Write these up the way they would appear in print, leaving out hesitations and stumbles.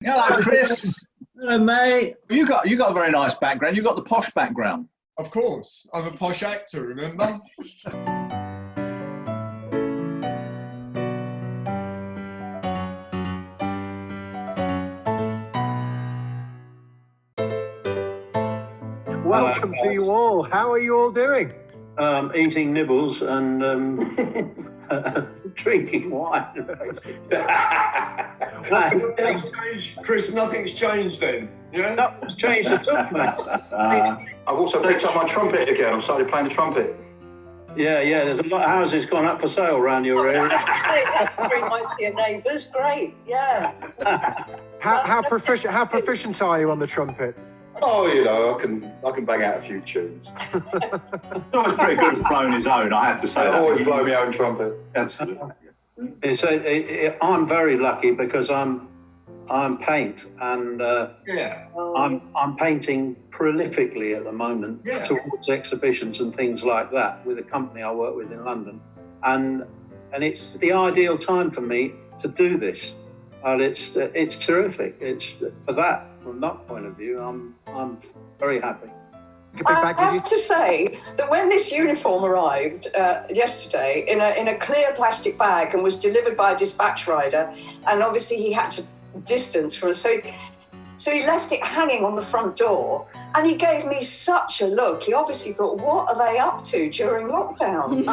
Hello, Chris. Hello, mate. You got a very nice background. You got the posh background. Of course, I'm a posh actor. Remember? Welcome to you all. How are you all doing? Eating nibbles and drinking wine, basically. Nothing's changed, Chris. Nothing's changed then. Yeah. Nothing's changed at all, mate. I've also picked up my trumpet again. I've started playing the trumpet. Yeah. There's a lot of houses gone up for sale around your area. That's very nice to your neighbours. Great, yeah. How proficient are you on the trumpet? Oh, you know, I can bang out a few tunes. It's always pretty good at blowing his own, I have to say. I always blow my own trumpet. Absolutely. I'm very lucky because I'm paint and I'm painting prolifically at the moment towards exhibitions and things like that with a company I work with in London, and it's the ideal time for me to do this, and it's terrific. It's for that. From that point of view, I'm very happy. I have to say that when this uniform arrived yesterday in a clear plastic bag and was delivered by a dispatch rider, and obviously he had to distance from us, so he left it hanging on the front door, and he gave me such a look. He obviously thought, what are they up to during lockdown?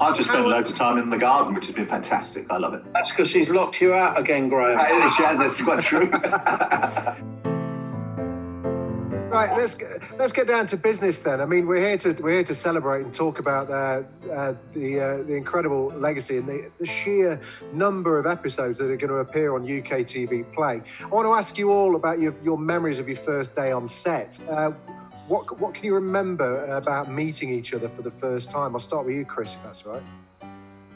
I've just spent loads of time in the garden, which has been fantastic. I love it. That's because she's locked you out again, Graham. That's quite true. Right, let's get down to business then. I mean, we're here to celebrate and talk about the incredible legacy and the sheer number of episodes that are going to appear on UKTV Play. I want to ask you all about your memories of your first day on set. What can you remember about meeting each other for the first time? I'll start with you, Chris, if that's all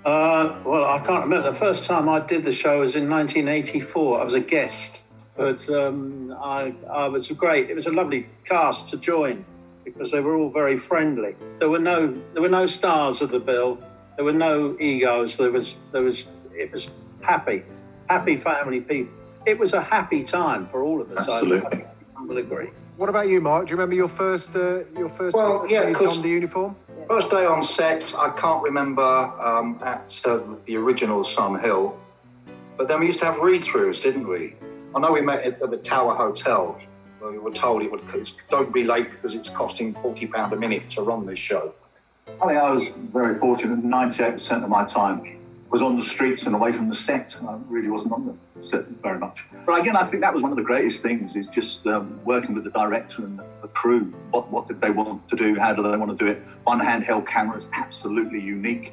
right. Well, I can't remember. The first time I did the show was in 1984. I was a guest. But I was great. It was a lovely cast to join because they were all very friendly. There were no stars of the bill. There were no egos. It was happy family people. It was a happy time for all of us. Absolutely. I will agree. What about you, Mark? Do you remember your first Well, yeah, you donned the uniform? First day on set, I can't remember at the original Sun Hill, but then we used to have read-throughs, didn't we? I know we met at the Tower Hotel, where we were told don't be late because it's costing £40 a minute to run this show. I think I was very fortunate. 98% of my time was on the streets and away from the set. I really wasn't on the set very much. But again, I think that was one of the greatest things, is just working with the director and the crew. What did they want to do? How do they want to do it? One handheld camera is absolutely unique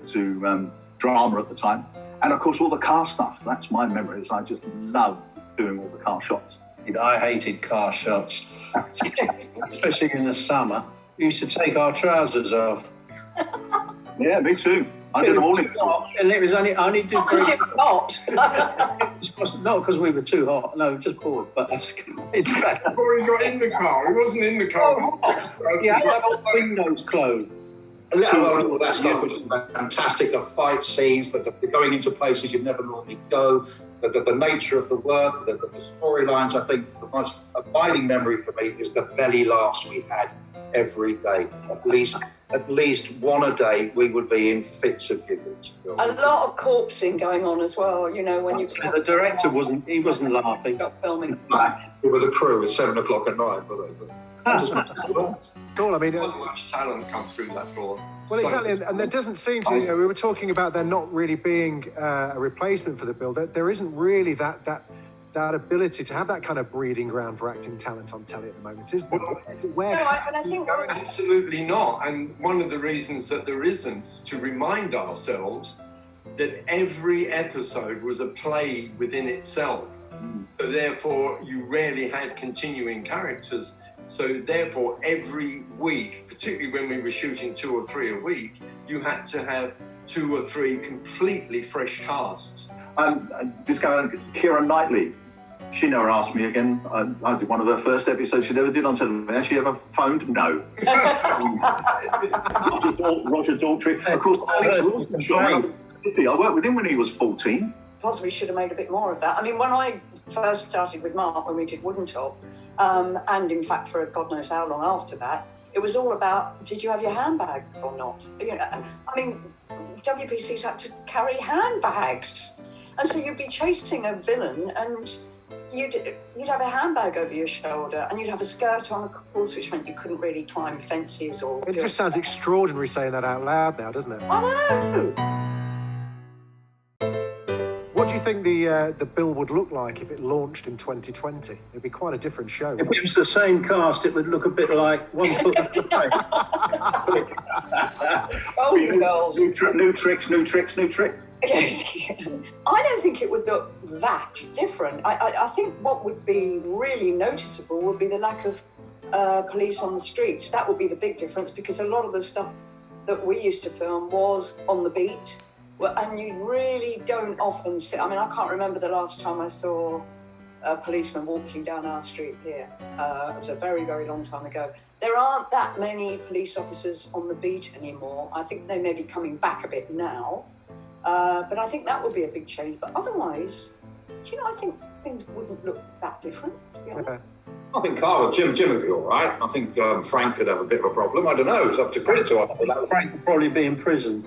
to drama at the time. And of course, all the car stuff. That's my memories. I just love doing all the car shots. I hated car shots, especially in the summer. We used to take our trousers off. Yeah, me too. I did all it. And it was only did Because it was hot. not because we were too hot. No, just bored. But it's Before he got in the car, he wasn't in the car. Yeah, I had windows closed. All that stuff was fantastic. The fight scenes, the going into places you'd never normally go, the nature of the work, the storylines. I think the most abiding memory for me is the belly laughs we had every day. At least one a day, we would be in fits of giggles. A lot of corpsing going on as well, you know, when you... The director wasn't laughing. Stop filming. We were the crew at 7 o'clock at night, were they? Cool. I mean, so much talent comes through that door. Well, exactly, and there doesn't seem to. You know, we were talking about there not really being a replacement for the bill. There isn't really that ability to have that kind of breeding ground for acting talent on telly at the moment, is there? Where? No, I think absolutely not. And one of the reasons that there isn't, to remind ourselves that every episode was a play within itself. So therefore, you rarely had continuing characters. So therefore, every week, particularly when we were shooting 2 or 3 a week, you had to have 2 or 3 completely fresh casts. Just going, Keira Knightley, she never asked me again. I did one of her first episodes she ever did on television. Has she ever phoned? No. Roger Daltrey. Of course, Alex Wilson. I worked with him when he was 14. possibly should have made a bit more of that. I mean, when I first started with Mark, when we did Wooden Top, and in fact for God knows how long after that, it was all about, did you have your handbag or not? You know, I mean, WPC's had to carry handbags. And so you'd be chasing a villain and you'd have a handbag over your shoulder and you'd have a skirt on, of course, which meant you couldn't really climb fences or... It just sounds extraordinary saying that out loud now, doesn't it? I know! What do you think the bill would look like if it launched in 2020? It'd be quite a different show. If it was the same cast, it would look a bit like One Foot at a Time. Oh, you girls. New tricks. Yes. I don't think it would look that different. I think what would be really noticeable would be the lack of police on the streets. That would be the big difference, because a lot of the stuff that we used to film was on the beat. And you really don't often see... I mean, I can't remember the last time I saw a policeman walking down our street here. It was a very, very long time ago. There aren't that many police officers on the beat anymore. I think they may be coming back a bit now. But I think that would be a big change. But otherwise, do you know, I think things wouldn't look that different, to be honest. I think Jim would be all right. I think Frank could have a bit of a problem. I don't know. It's up to Chris to answer that. Frank would probably be in prison.